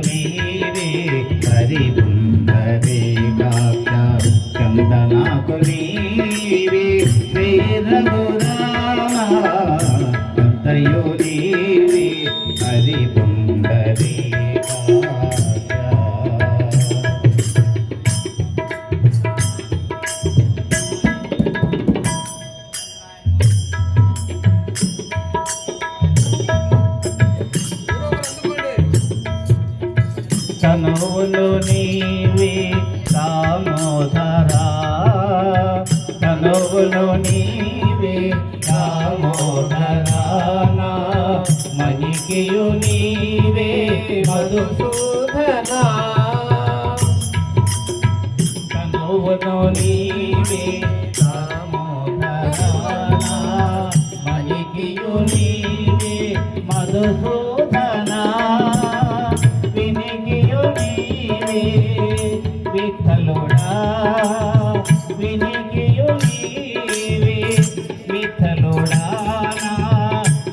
నీవే హరి పుండరీకాక్ష చందనాకు నీవే అంతయో నీవే హరి పుండరీకాక్ష తనువులు నీవే దామోదరా తనువులు నీవే దామోదరా మణికియు నీవే మధుసూదనా తనువులు నీవే దామోదరా మణికియు నీవే మధుసూదనా విఠలుడా వినికియు నీవే విఠలుడా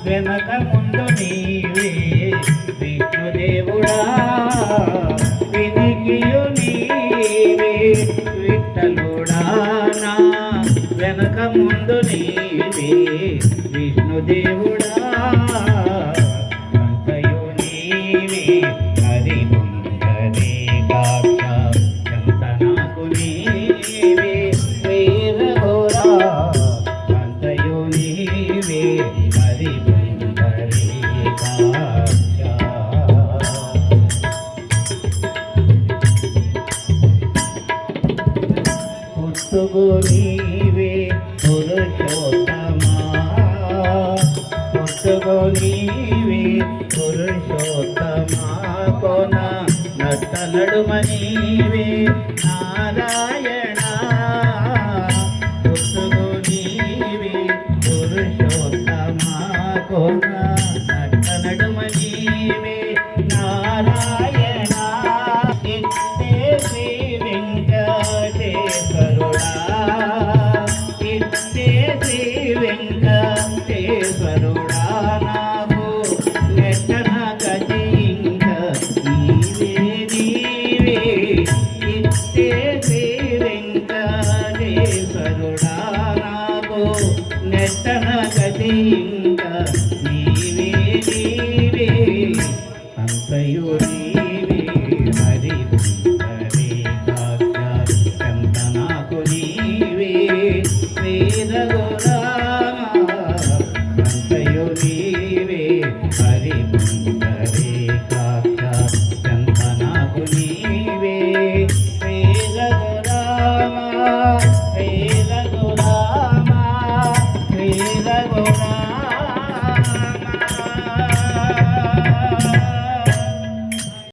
వెనక ముందు నీవే విష్ణుదేవుడా వినికియు నీవే విఠలుడా వెనక ముందు నీవే విష్ణుదేవుడా అంతయు నీవే హరి పుట్టుగు నీవే పురుషోత్తమా పుట్టుగు నీవే పురుషోత్తమా కోన నట్ట నడుమ నీవే నారాయణ పుట్టుగు నీవే పురుషోత్తమా కోన నట్ట నడుమ నీవే నారాయణ